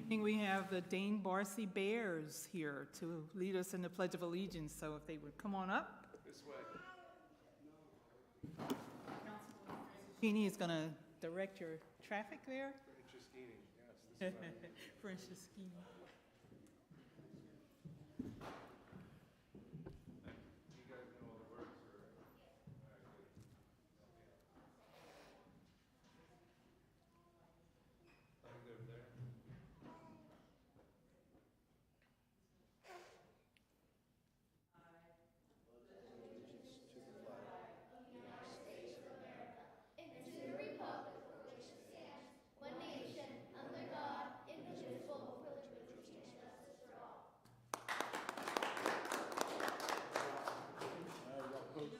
evening, we have the Dane Barcy Bears here to lead us in the Pledge of Allegiance, so if they would come on up. This way. Jeannie is going to direct your traffic there. Franceschini, yes. This is Franceschini. you guys know all the words, or? I think they're there.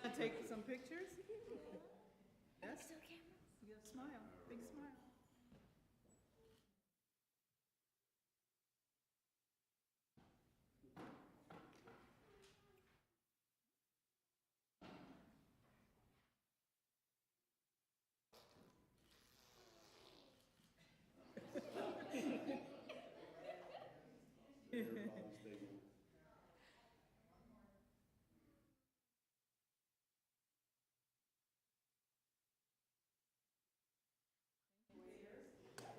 Gonna take some pictures? Yes? You got a smile, big smile.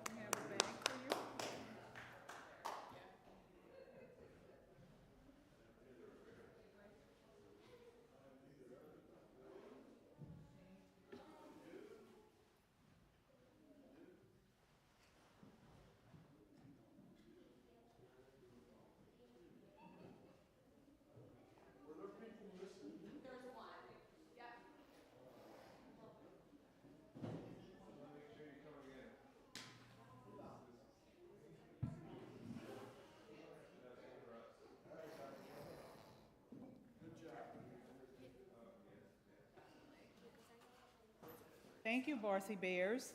We have a bag for you. Make sure you come again. Thank you, Barcy Bears.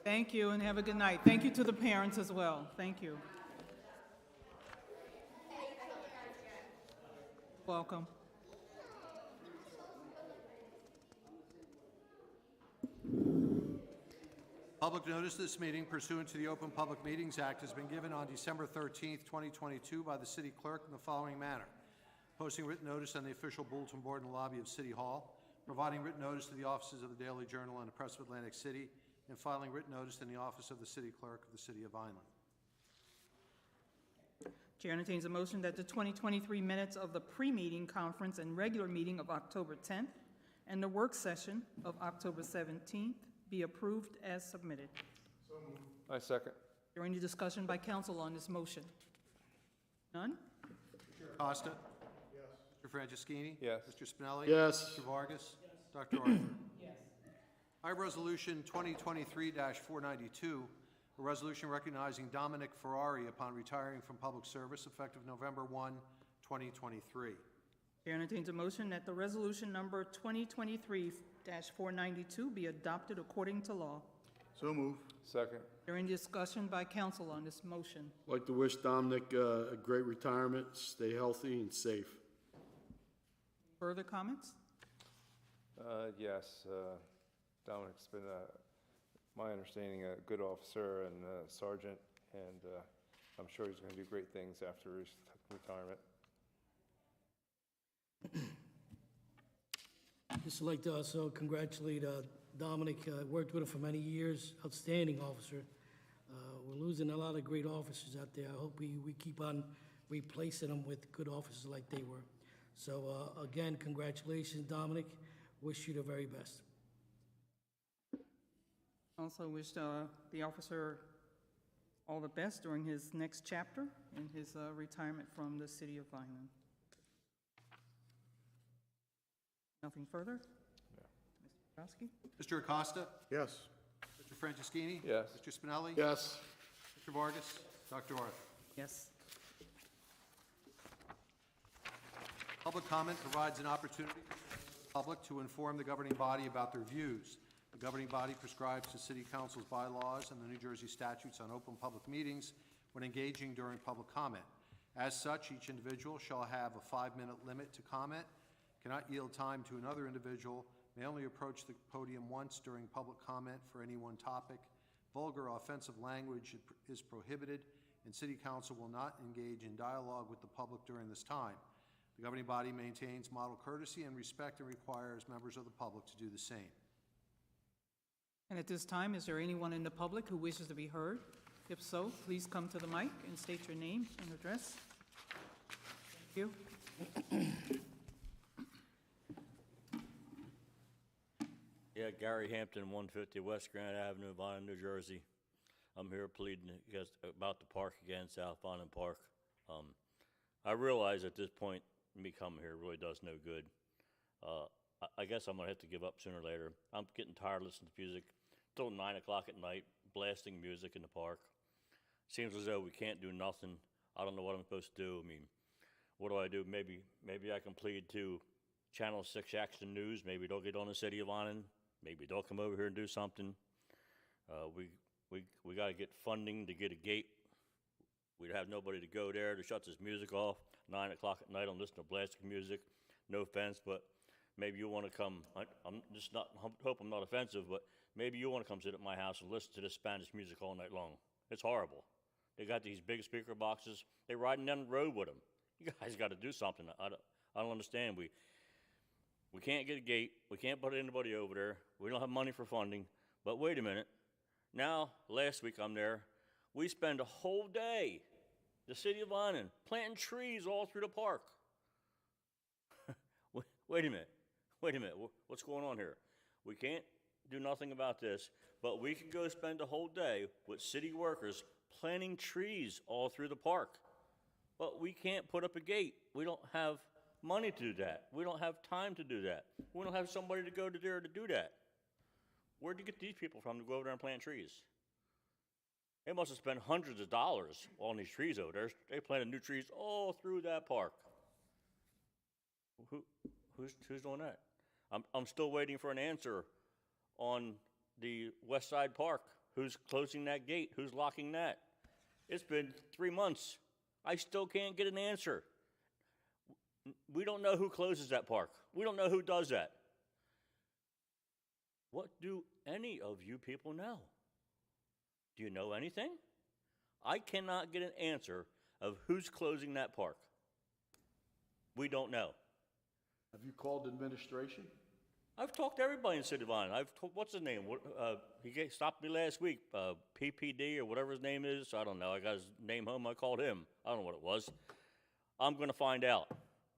Thank you, and have a good night. Thank you to the parents as well. Thank you. Welcome. Public notice of this meeting pursuant to the Open Public Meetings Act has been given on December 13th, 2022 by the city clerk in the following manner. Posting written notice on the official bulletin board in the lobby of City Hall, providing written notice to the offices of the Daily Journal and the Press of Atlantic City, and filing written notice in the office of the city clerk of the city of Vineland. Chair entertains a motion that the 2023 minutes of the pre-meeting conference and regular meeting of October 10th and the work session of October 17th be approved as submitted. I second. Is there any discussion by council on this motion? None? Costa? Yes. Mr. Franceschini? Yes. Mr. Spinelli? Yes. Mr. Vargas? Dr. Arthur? Yes. I have Resolution 2023-492, a resolution recognizing Dominic Ferrari upon retiring from public service effective November 1, 2023. Chair entertains a motion that the resolution number 2023-492 be adopted according to law. So move. Second. Is there any discussion by council on this motion? I'd like to wish Dominic a great retirement, stay healthy and safe. Further comments? Yes, Dominic's been, my understanding, a good officer and sergeant, and I'm sure he's going to do great things after his retirement. Just like to also congratulate Dominic. Worked with him for many years, outstanding officer. We're losing a lot of great officers out there. I hope we keep on replacing them with good officers like they were. So again, congratulations, Dominic. Wish you the very best. Also wish the officer all the best during his next chapter in his retirement from the city of Vineland. Nothing further? No. Mr. Petrowski? Mr. Acosta? Yes. Mr. Franceschini? Yes. Mr. Spinelli? Yes. Mr. Vargas? Dr. Arthur? Yes. Public comment provides an opportunity for the public to inform the governing body about their views. The governing body prescribes to City Council's bylaws and the New Jersey statutes on open public meetings, when engaging during public comment. As such, each individual shall have a 5-minute limit to comment, cannot yield time to another individual, may only approach the podium once during public comment for any one topic. Vulgar or offensive language is prohibited, and City Council will not engage in dialogue with the public during this time. The governing body maintains model courtesy and respect and requires members of the public to do the same. And at this time, is there anyone in the public who wishes to be heard? If so, please come to the mic and state your name and address. Thank you. Yeah, Gary Hampton, 150 West Grand Avenue, Vineland, New Jersey. I'm here pleading about the park again, South Vineland Park. I realize at this point, me coming here really does no good. I guess I'm gonna have to give up sooner or later. I'm getting tired of listening to music till 9 o'clock at night, blasting music in the park. Seems as though we can't do nothing. I don't know what I'm supposed to do. I mean, what do? Maybe I can plead to Channel 6 Action News. Maybe they'll get on the city of Vineland. Maybe they'll come over here and do something. We got to get funding to get a gate. We'd have nobody to go there to shut this music off 9 o'clock at night and listen to blasting music. No offense, but maybe you want to come. I'm just not, hope I'm not offensive, but maybe you want to come sit at my house and listen to this Spanish music all night long. It's horrible. They got these big speaker boxes. They're riding down the road with them. You guys got to do something. I don't understand. We can't get a gate. We can't put anybody over there. We don't have money for funding. But wait a minute. Now, last week I'm there. We spend a whole day, the city of Vineland, planting trees all through the park. Wait a minute. What's going on here? We can't do nothing about this, but we can go spend a whole day with city workers planting trees all through the park. But we can't put up a gate. We don't have money to do that. We don't have time to do that. We don't have somebody to go to there to do that. Where'd you get these people from to go over there and plant trees? They must have spent hundreds of dollars on these trees over there. They planted new trees all through that park. Who's doing that? I'm still waiting for an answer on the West Side Park. Who's closing that gate? Who's locking that? It's been 3 months. I still can't get an answer. We don't know who closes that park. We don't know who does that. What do any of you people know? Do you know anything? I cannot get an answer of who's closing that park. We don't know. Have you called administration? I've talked to everybody in City of Vineland. What's his name? He stopped me last week, PPD or whatever his name is. I don't know. I got his name home. I called him. I don't know what it was. I'm going to find out.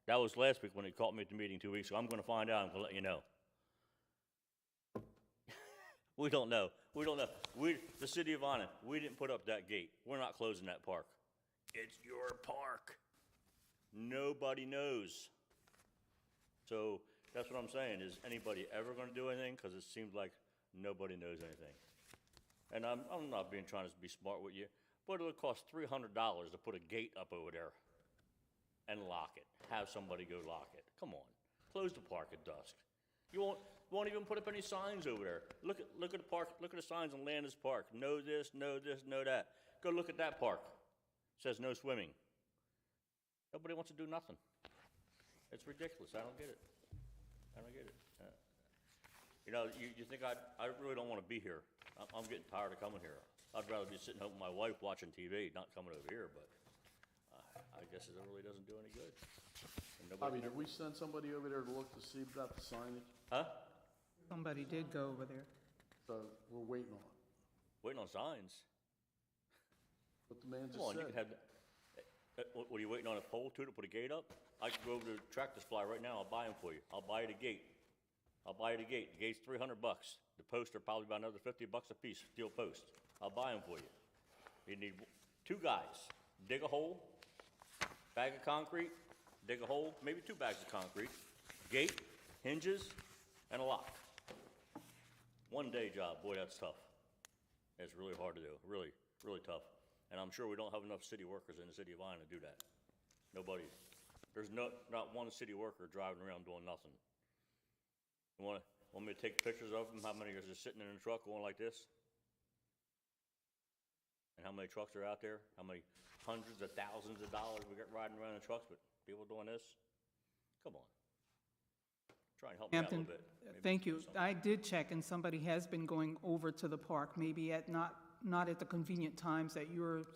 That was last week when he called me at the meeting 2 weeks ago. I'm going to find out. I'm going to let you know. We don't know. The City of Vineland, we didn't put up that gate. We're not closing that park. It's your park. Nobody knows. So that's what I'm saying. Is anybody ever going to do anything? Because it seems like nobody knows anything. And I'm not trying to be smart with you, but it'll cost $300 to put a gate up over there and lock it. Have somebody go lock it. Come on. Close the park at dusk. You won't even put up any signs over there. Look at the park. Look at the signs on Landis Park. No this, no that. Go look at that park. It says no swimming. Nobody wants to do nothing. It's ridiculous. I don't get it. You think I really don't want to be here. I'm getting tired of coming here. I'd rather be sitting home with my wife watching TV, not coming over here, but I guess it really doesn't do any good. Did we send somebody over there to look to see about the signage? Huh? Somebody did go over there. So we're waiting on it. Waiting on signs. What the man just Come on, said. you can have, what are you waiting on, a pole too to put a gate up? I can go over to Tractor Supply right now, I'll buy them for you. I'll buy you the gate. The gate's $300. The posts are probably about another $50 a piece, steel post. I'll buy them for you. You need 2 guys, dig a hole, bag of concrete, dig a hole, maybe 2 bags of concrete, gate, hinges, and a lock. 1 day job, boy, that's tough. It's really hard to do, really, really tough. And I'm sure we don't have enough city workers in the city of Vineland to do that. Nobody. There's not one city worker driving around doing nothing. You want me to take pictures of them? How many are just sitting in a truck going like this? and how many trucks are out there, how many hundreds of thousands of dollars we got riding around in trucks, but people doing this? Come on. Try and help me out a Hampton, little bit. Maybe thank do you. something. I did check, and somebody has been going over to the park, maybe at not at the convenient times that you're,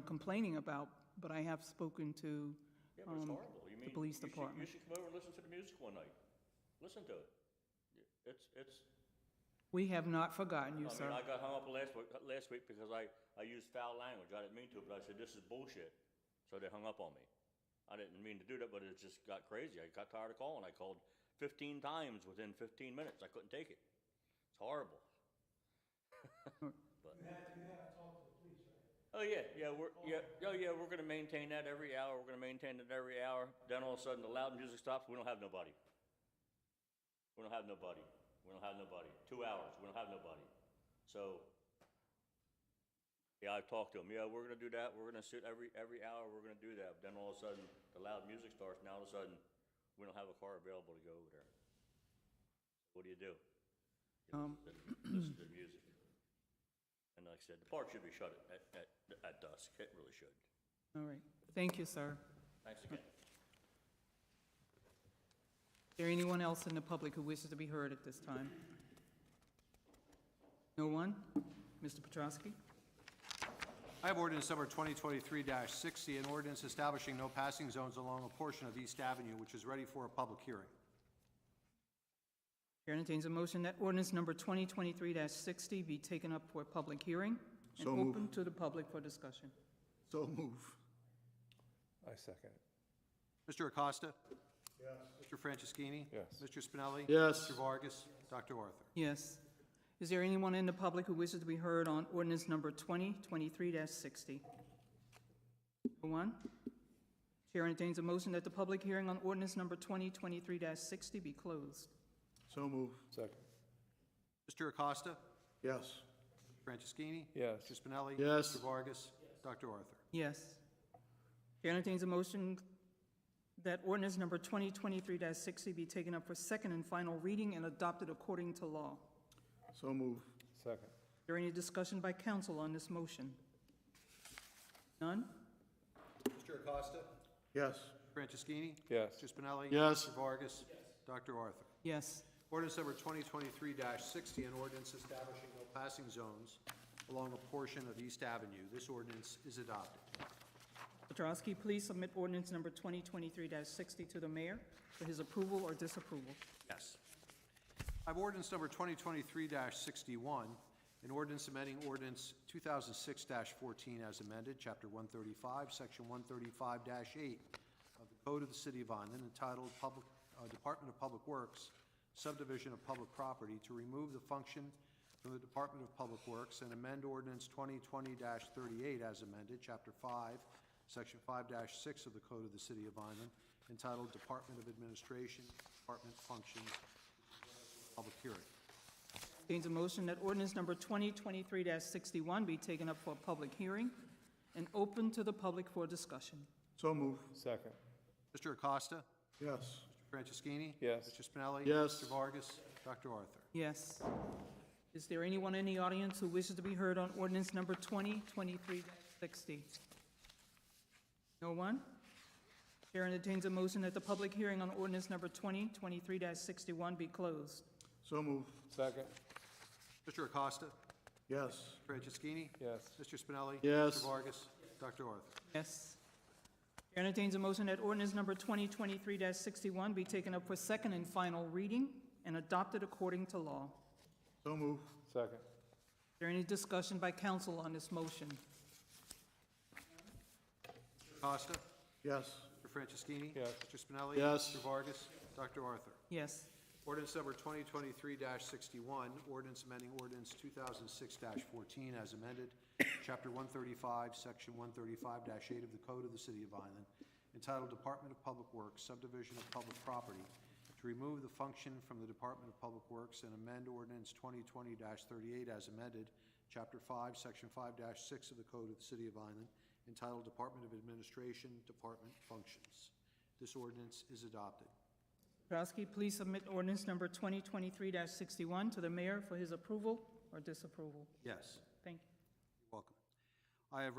complaining about, but I have spoken to Yeah, but it's horrible. You the mean, police you department. should come over and listen to the music one night. Listen to it. It's, We have not forgotten you, I sir. mean, I got hung up last week because I used foul language. I didn't mean to, but I said, this is bullshit. So they hung up on me. I didn't mean to do that, but it just got crazy. I got tired of calling. I called 15 times within 15 minutes. I couldn't take it. It's horrible. But, oh yeah, we're gonna maintain that every hour. We're gonna maintain it every hour. Then all of a sudden, the loud music stops. We don't have nobody. We don't have nobody. We don't have nobody. 2 hours. We don't have nobody. So, yeah, I've talked to them. Yeah, we're gonna do that. We're gonna sit every hour. We're gonna do that. Then all of a sudden, the loud music starts. Now all of a sudden, we don't have a car available to go over there. What do? You listen to the music. And like I said, the park should be shut at dusk. It really should. All right. Thank you, sir. Thanks again. Is there anyone else in the public who wishes to be heard at this time? No one? Mr. Petrosky? I have ordinance number 2023-60, an ordinance establishing no passing zones along a portion of East Avenue, which is ready for a public hearing. Chair entertains a motion that ordinance number 2023-60 be taken up for a public hearing and So moved. open to the public for discussion. So move. I second it. Mr. Acosta? Yes. Mr. Franceschini? Yes. Mr. Spinelli? Yes. Mr. Vargas? Dr. Arthur? Yes. Is there anyone in the public who wishes to be heard on ordinance number 2023-60? No one? Chair entertains a motion that the public hearing on ordinance number 2023-60 be closed. So move. Second. Mr. Acosta? Yes. Franceschini? Yes. Mr. Spinelli? Yes. Mr. Vargas? Dr. Arthur? Yes. Chair entertains a motion that ordinance number 2023-60 be taken up for second and final reading and adopted according to law. So move. Second. Is there any discussion by council on this motion? None? Mr. Acosta? Yes. Franceschini? Yes. Mr. Spinelli? Yes. Mr. Vargas? Dr. Arthur? Yes. Ordinance number 2023-60, an ordinance establishing no passing zones along a portion of East Avenue. This ordinance is adopted. Petrosky, please submit ordinance number 2023-60 to the mayor for his approval or disapproval. Yes. I have ordinance number 2023-61, an ordinance amending ordinance 2006-14 as amended, Chapter 135, Section 135-8 of the Code of the City of Vineland, entitled Department of Public Works, Subdivision of Public Property, to remove the function from the Department of Public Works and amend ordinance 2020-38 as amended, Chapter 5, Section 5-6 of the Code of the City of Vineland, entitled Department of Administration, Department Functions, public hearing. Entertains a motion that ordinance number 2023-61 be taken up for a public hearing and open to the public for discussion. So move. Second. Mr. Acosta? Yes. Mr. Franceschini? Yes. Mr. Spinelli? Yes. Mr. Vargas? Dr. Arthur? Yes. Is there anyone in the audience who wishes to be heard on ordinance number 2023-60? No one? Chair entertains a motion that the public hearing on ordinance number 2023-61 be closed. So move. Second. Mr. Acosta? Yes. Franceschini? Yes. Mr. Spinelli? Yes. Mr. Vargas? Dr. Arthur? Yes. Chair entertains a motion that ordinance number 2023-61 be taken up for second and final reading and adopted according to law. So move. Second. Is there any discussion by council on this motion? Acosta? Yes. Mr. Franceschini? Yes. Mr. Spinelli? Yes. Mr. Vargas? Dr. Arthur? Yes. Ordinance number 2023-61, ordinance amending ordinance 2006-14 as amended, Chapter 135, Section 135-8 of the Code of the City of Vineland, entitled Department of Public Works, Subdivision of Public Property, to remove the function from the Department of Public Works and amend ordinance 2020-38 as amended, Chapter 5, Section 5-6 of the Code of the City of Vineland, entitled Department of Administration, Department Functions. This ordinance is adopted. Petrosky, please submit ordinance number 2023-61 to the mayor for his approval or disapproval. Yes. Thank you. You're welcome. I have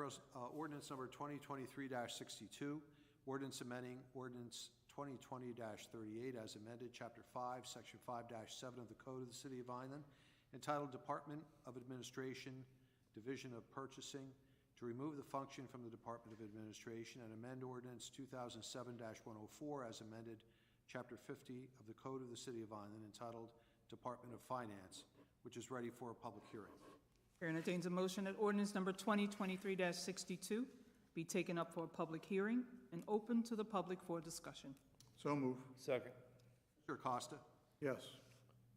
ordinance number 2023-62, ordinance amending ordinance 2020-38 as amended, Chapter 5, Section 5-7 of the Code of the City of Vineland, entitled Department of Administration, Division of Purchasing, to remove the function from the Department of Administration and amend ordinance 2007-104 as amended, Chapter 50 of the Code of the City of Vineland, entitled Department of Finance, which is ready for a public hearing. Chair entertains a motion that ordinance number 2023-62 be taken up for a public hearing and open to the public for discussion. So move. Second. Mr. Acosta? Yes.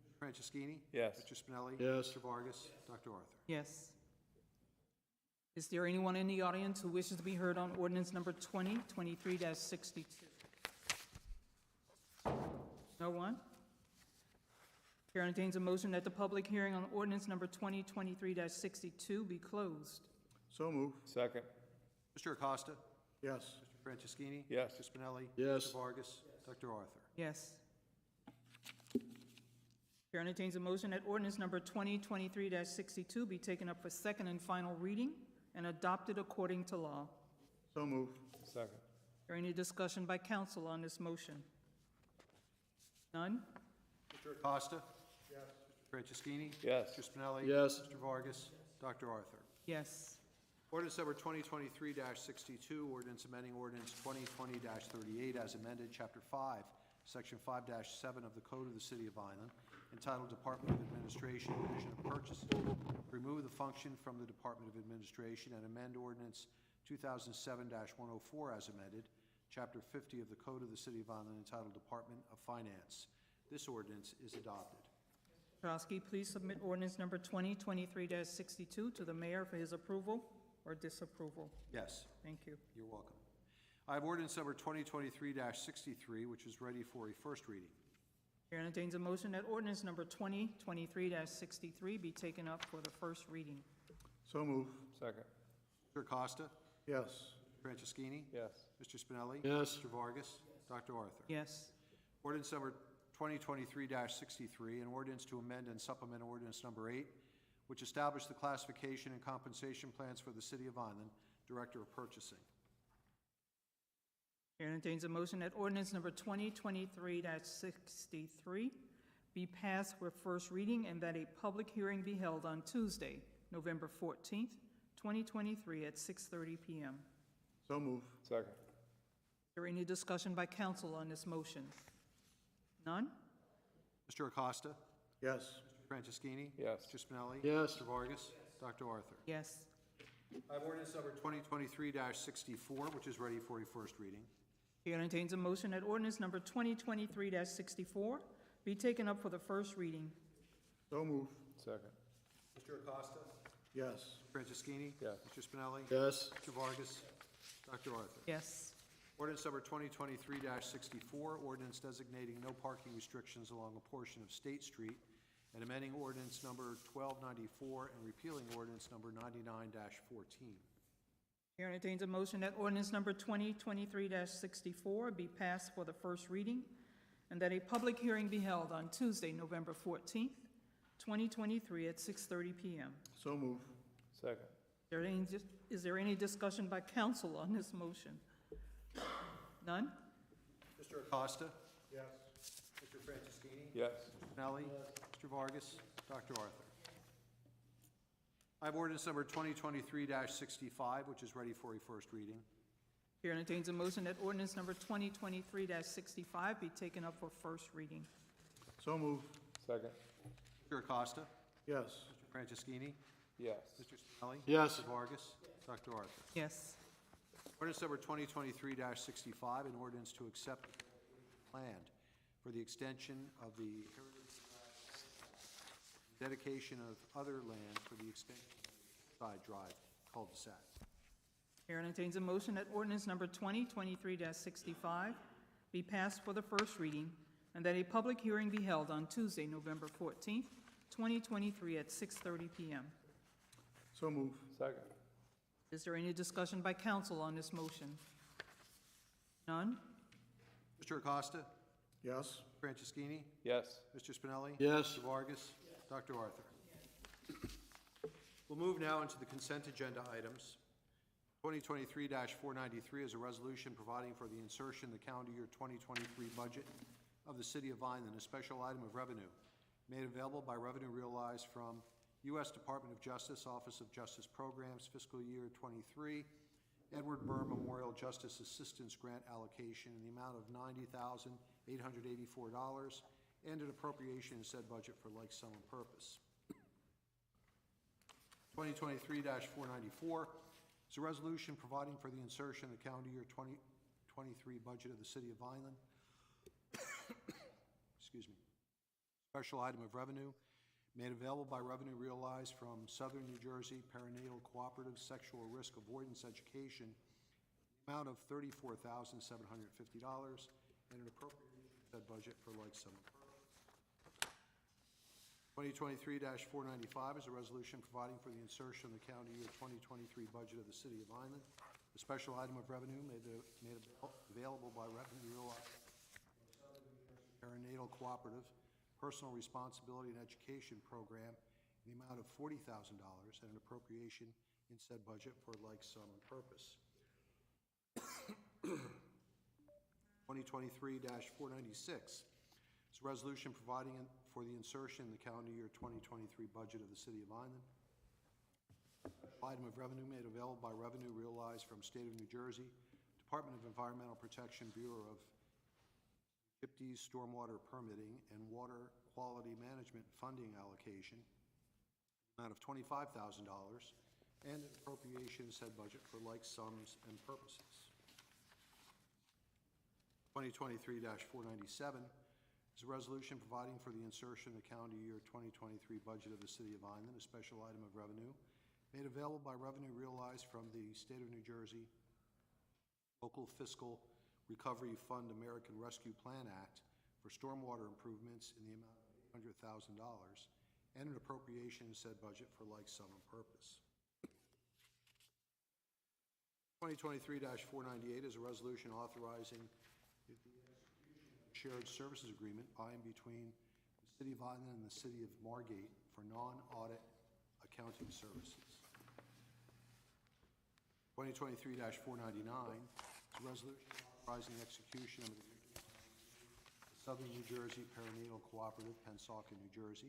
Mr. Franceschini? Yes. Mr. Spinelli? Yes. Mr. Vargas? Dr. Arthur? Yes. Is there anyone in the audience who wishes to be heard on ordinance number 2023-62? No one? Chair entertains a motion that the public hearing on ordinance number 2023-62 be closed. So move. Second. Mr. Acosta? Yes. Mr. Franceschini? Yes. Mr. Spinelli? Yes. Mr. Vargas? Dr. Arthur? Yes. Chair entertains a motion that ordinance number 2023-62 be taken up for second and final reading and adopted according to law. So move. Second. Is there any discussion by council on this motion? None? Mr. Acosta? Yes. Mr. Franceschini? Yes. Mr. Spinelli? Yes. Mr. Vargas? Dr. Arthur? Yes. Ordinance number 2023-62, ordinance amending ordinance 2020-38 as amended, Chapter 5, Section 5-7 of the Code of the City of Vineland, entitled Department of Administration, Division of Purchasing. Remove the function from the Department of Administration and amend ordinance 2007-104 as amended, Chapter 50 of the Code of the City of Vineland, entitled Department of Finance. This ordinance is adopted. Petrowski, please submit ordinance number 2023-62 to the mayor for his approval or disapproval. Yes, Thank you. you're welcome. I have ordinance number 2023-63, which is ready for a first reading. Chair entertains a motion that ordinance number 2023-63 be taken up for the first reading. So move. Second. Mr. Acosta? Yes. Mr. Franceschini? Yes. Mr. Spinelli? Yes. Mr. Vargas? Dr. Arthur? Yes. Ordinance number 2023-63, an ordinance to amend and supplement ordinance number 8, which established the classification and compensation plans for the City of Vineland, Director of Purchasing. Chair entertains a motion that ordinance number 2023-63 be passed for first reading and that a public hearing be held on Tuesday, November 14th, 2023 at 6:30 p.m. So move. Second. Is there any discussion by council on this motion? None? Mr. Acosta? Yes. Mr. Franceschini? Yes. Mr. Spinelli? Yes. Mr. Vargas? Dr. Arthur? Yes. I have ordinance number 2023-64, which is ready for a first reading. Chair entertains a motion that ordinance number 2023-64 be taken up for the first reading. So move. Second. Mr. Acosta? Yes. Mr. Franceschini? Yes. Mr. Spinelli? Yes. Mr. Vargas? Dr. Arthur? Yes. Ordinance number 2023-64, ordinance designating no parking restrictions along a portion of State Street and amending ordinance number 1294 and repealing ordinance number 99-14. Chair entertains a motion that ordinance number 2023-64 be passed for the first reading and that a public hearing be held on Tuesday, November 14th, 2023 at 6:30 p.m. So move. Second. Is there any discussion by council on this motion? None? Mr. Acosta? Yes. Mr. Franceschini? Yes. Mr. Spinelli? Mr. Vargas? Dr. Arthur? I have ordinance number 2023-65, which is ready for a first reading. Chair entertains a motion that ordinance number 2023-65 be taken up for first reading. So move. Second. Mr. Acosta? Yes. Mr. Franceschini? Yes. Mr. Spinelli? Yes. Mr. Vargas? Dr. Arthur? Yes. Ordinance number 2023-65, an ordinance to accept land for the extension of the dedication of other land for the extension of Side Drive cul-de-sac. Chair entertains a motion that ordinance number 2023-65 be passed for the first reading and that a public hearing be held on Tuesday, November 14th, 2023 at 6:30 p.m. So move. Second. Is there any discussion by council on this motion? None? Mr. Acosta? Yes. Franceschini? Yes. Mr. Spinelli? Yes. Mr. Vargas? Dr. Arthur? We'll move now into the consent agenda items. 2023-493 is a resolution providing for the insertion in the calendar year 2023 budget of the City of Vineland, a special item of revenue made available by revenue realized from U.S. Department of Justice, Office of Justice Programs, fiscal year 23, Edward Burr Memorial Justice Assistance Grant allocation in the amount of $90,884 and an appropriation in said budget for like sum and purpose. 2023-494 is a resolution providing for the insertion in the calendar year 2023 budget of the City of Vineland. Excuse me. Special item of revenue made available by revenue realized from Southern New Jersey Perinatal Cooperative Sexual Risk Avoidance Education, amount of $34,750, and an appropriation in said budget for like sum. 2023-495 is a resolution providing for the insertion in the calendar year 2023 budget of the City of Vineland. A special item of revenue made available by revenue realized from Southern New Jersey Perinatal Cooperative Personal Responsibility and Education Program in the amount of $40,000 and an appropriation in said budget for like sum and purpose. 2023-496 is a resolution providing for the insertion in the calendar year 2023 budget of the City of Vineland. Item of revenue made available by revenue realized from State of New Jersey, Department of Environmental Protection, Bureau of Gypsies Stormwater Permitting and Water Quality Management Funding allocation, amount of $25,000, and an appropriation in said budget for like sums and purposes. 2023-497 is a resolution providing for the insertion in the calendar year 2023 budget of the City of Vineland, a special item of revenue made available by revenue realized from the State of New Jersey Local Fiscal Recovery Fund American Rescue Plan Act for stormwater improvements in the amount of $800,000 and an appropriation in said budget for like sum and purpose. 2023-498 is a resolution authorizing the shared services agreement by and between the City of Vineland and the City of Margate for non-audit accounting services. 2023-499 is a resolution authorizing the execution of the Southern New Jersey Perinatal Cooperative, Pensacola, New Jersey,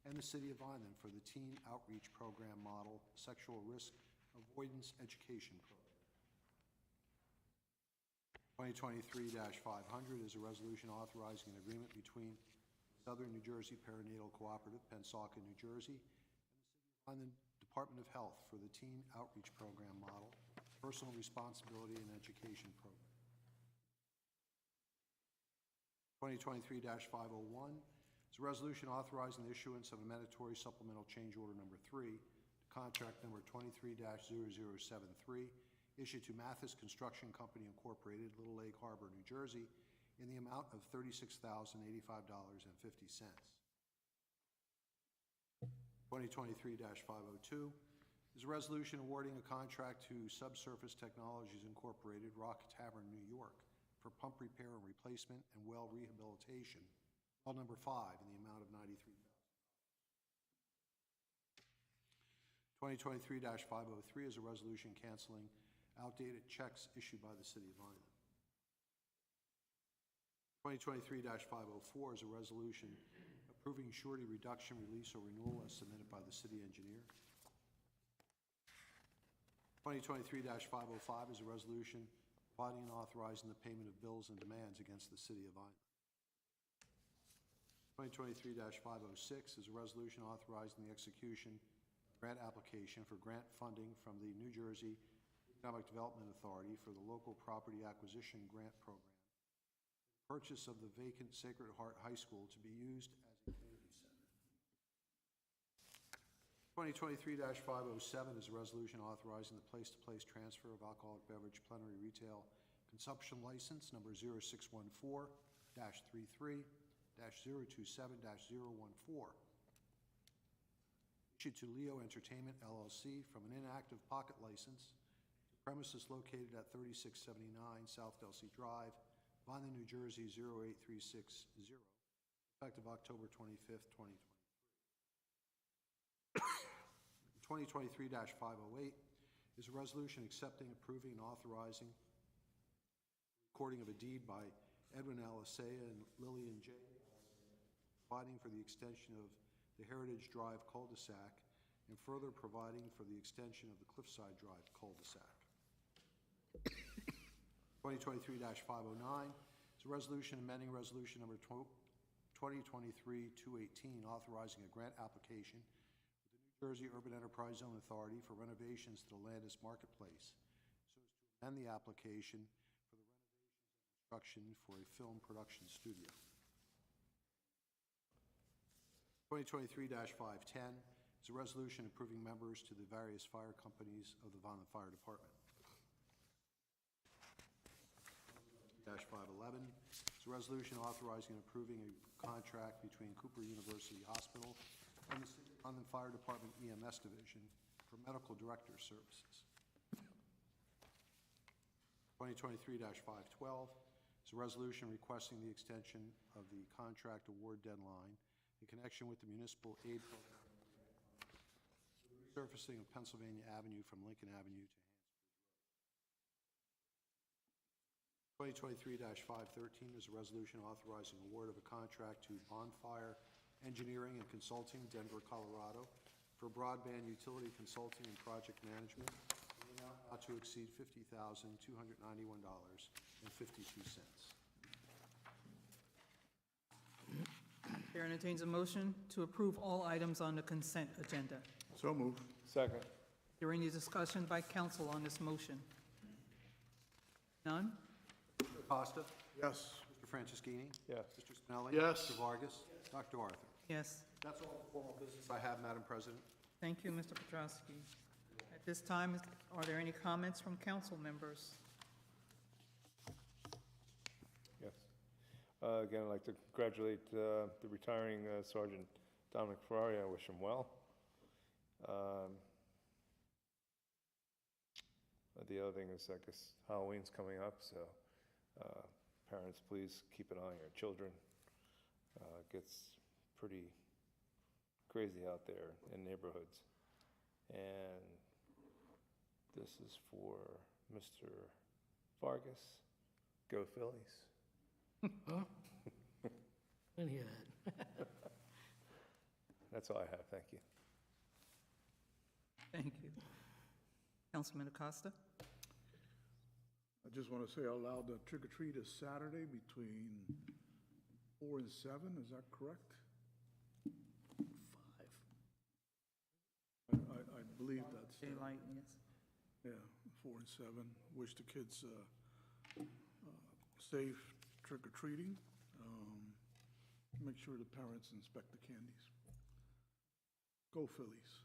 and the City of Vineland for the Teen Outreach Program Model Sexual Risk Avoidance Education Program. 2023-500 is a resolution authorizing an agreement between Southern New Jersey Perinatal Cooperative, Pensacola, New Jersey, and the City of Vineland Department of Health for the Teen Outreach Program Model, Personal Responsibility and Education Program. 2023-501 is a resolution authorizing the issuance of a mandatory supplemental change order number 3 to contract number 23-0073, issued to Mathis Construction Company Incorporated, Little Lake Harbor, New Jersey, in the amount of $36,085.50. 2023-502 is a resolution awarding a contract to Subsurface Technologies Incorporated, Rock Tavern, New York, for pump repair and replacement and well rehabilitation, well number 5, in the amount of $93,000. 2023-503 is a resolution canceling outdated checks issued by the City of Vineland. 2023-504 is a resolution approving surety reduction, release, or renewal as submitted by the city engineer. 2023-505 is a resolution providing and authorizing the payment of bills and demands against the City of Vineland. 2023-506 is a resolution authorizing the execution grant application for grant funding from the New Jersey Economic Development Authority for the Local Property Acquisition Grant Program, the purchase of the vacant Sacred Heart High School to be used as a community center. 2023-507 is a resolution authorizing the place-to-place transfer of alcoholic beverage plenary retail consumption license number 0614-33-027-014, issued to Leo Entertainment LLC from an inactive pocket license to premises located at 3679 South Delsey Drive, Vineland, New Jersey 08360, effective October 25th, 2023. 2023-508 is a resolution accepting, approving, and authorizing recording of a deed by Edwin Alisea and Lillian J. providing for the extension of the Heritage Drive cul-de-sac and further providing for the extension of the Cliffside Drive cul-de-sac. 2023-509 is a resolution amending resolution number 2023-218, authorizing a grant application with the New Jersey Urban Enterprise Zone Authority for renovations to the Landis Marketplace, so as to amend the application for the renovations and construction for a film production studio. 2023-510 is a resolution approving members to the various fire companies of the Vineland Fire Department. 511 is a resolution authorizing and approving a contract between Cooper University Hospital and the City of Vineland Fire Department EMS Division for medical director services. 2023-512 is a resolution requesting the extension of the contract award deadline in connection with the municipal aid program resurfacing of Pennsylvania Avenue from Lincoln Avenue to 2023-513 is a resolution authorizing award of a contract to Bonfire Engineering and Consulting, Denver, Colorado, for broadband utility consulting and project management, in an amount not to exceed $50,291.52. Chair entertains a motion to approve all items on the consent agenda. So moved. Second. Is there any discussion by council on this motion? None? Mr. Costa? Yes. Mr. Franceschini? Yes. Mr. Spinelli? Yes. Mr. Vargas? Dr. Arthur? Yes. That's all the formal business I have, Madam President. Thank you, Mr. Petrowski. At this time, are there any comments from council members? Yes. Again, I'd like to congratulate the retiring Sergeant Dominic Ferrari. I wish him well. The other thing is, I guess, Halloween's coming up, so parents, please keep an eye on your children. It gets pretty crazy out there in neighborhoods. And this is for Mr. Vargas. Go Phillies. Huh? Didn't hear that. That's all I have. Thank you. Thank you. Councilman Acosta? I just want to say out loud, the trick or treat is Saturday between 4 and 7, is that correct? 5. I believe that's, Daylight, yes. yeah, 4 and 7. Wish the kids safe trick or treating. Make sure the parents inspect the candies. Go Phillies.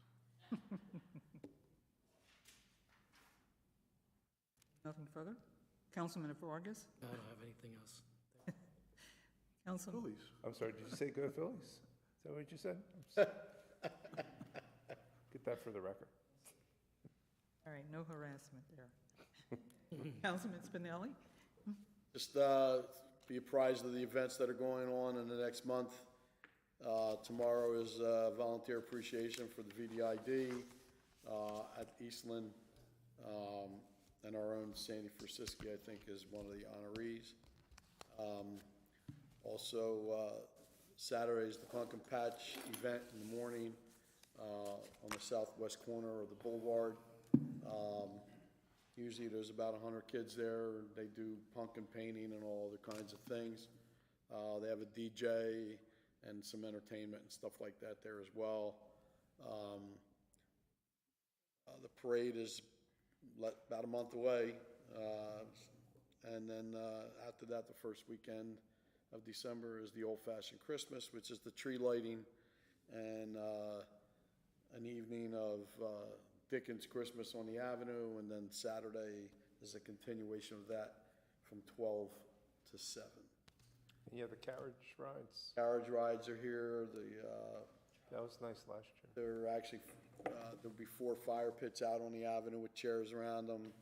Nothing further? Councilman Vargas? I don't have anything else. Councilman? Phillies. I'm sorry, did you say go Phillies? Is that what you said? Get that for the record. All right, no harassment there. Councilman Spinelli? Just be apprised of the events that are going on in the next month. Tomorrow is Volunteer Appreciation for the VDID at Eastland. And our own Sandy Franciski, I think, is one of the honorees. Also, Saturday is the Pumpkin Patch event in the morning on the southwest corner of the boulevard. Usually there's about 100 kids there. They do pumpkin painting and all other kinds of things. They have a DJ and some entertainment and stuff like that there as well. The parade is about a month away, and then after that, the first weekend of December is the old-fashioned Christmas, which is the tree lighting and an evening of Dickens Christmas on the Avenue, and then Saturday is a continuation of that from 12 to 7. And you have the carriage rides. Carriage rides are here. That was nice last year. There are actually, there'll be 4 fire pits out on the avenue with chairs around them.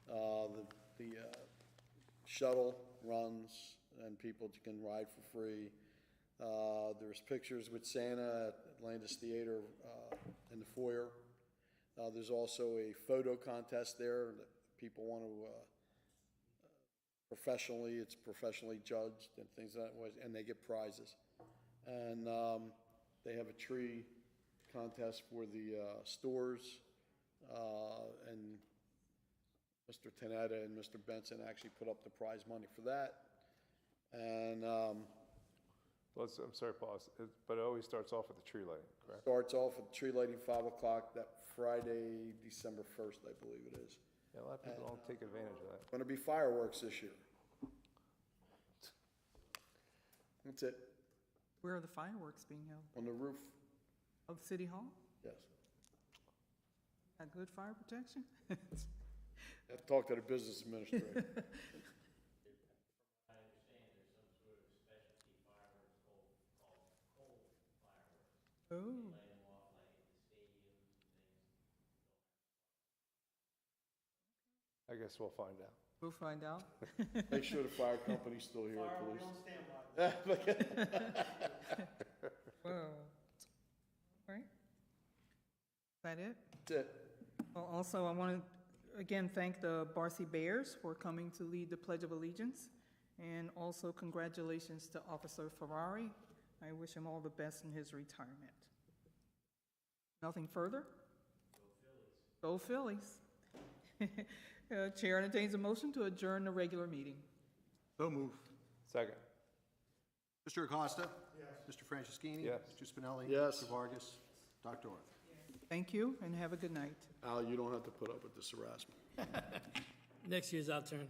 The shuttle runs and people can ride for free. There's pictures with Santa at Landis Theater in the foyer. There's also a photo contest there that people want to it's professionally judged and things that way, and they get prizes. And they have a tree contest for the stores, and Mr. Tenetta and Mr. Benson actually put up the prize money for that. And Well, I'm sorry, Paul, but it always starts off with the tree lighting, correct? starts off with tree lighting, 5 o'clock, that Friday, December 1st, I believe it is. Yeah, a lot of people don't take advantage of that. Going to be fireworks this year. That's it. Where are the fireworks being held? On the roof, Of City Hall? yes. Got good fire protection? Have to talk to the business administrator. Oh, I guess we'll find out. we'll find out. Make sure the fire company's still here, please. Whoa. All right. Is that it? That's it. Well, also, I want to, again, thank the Barcy Bears for coming to lead the Pledge of Allegiance, and also congratulations to Officer Ferrari. I wish him all the best in his retirement. Nothing further? Go Phillies. Go Phillies. Chair entertains a motion to adjourn the regular meeting. So move. Second. Mr. Acosta? Yes. Mr. Franceschini? Yes. Mr. Spinelli? Yes. Mr. Vargas? Dr. Orth? Thank you, and have a good night. Al, you don't have to put up with this harassment. Next year's our turn.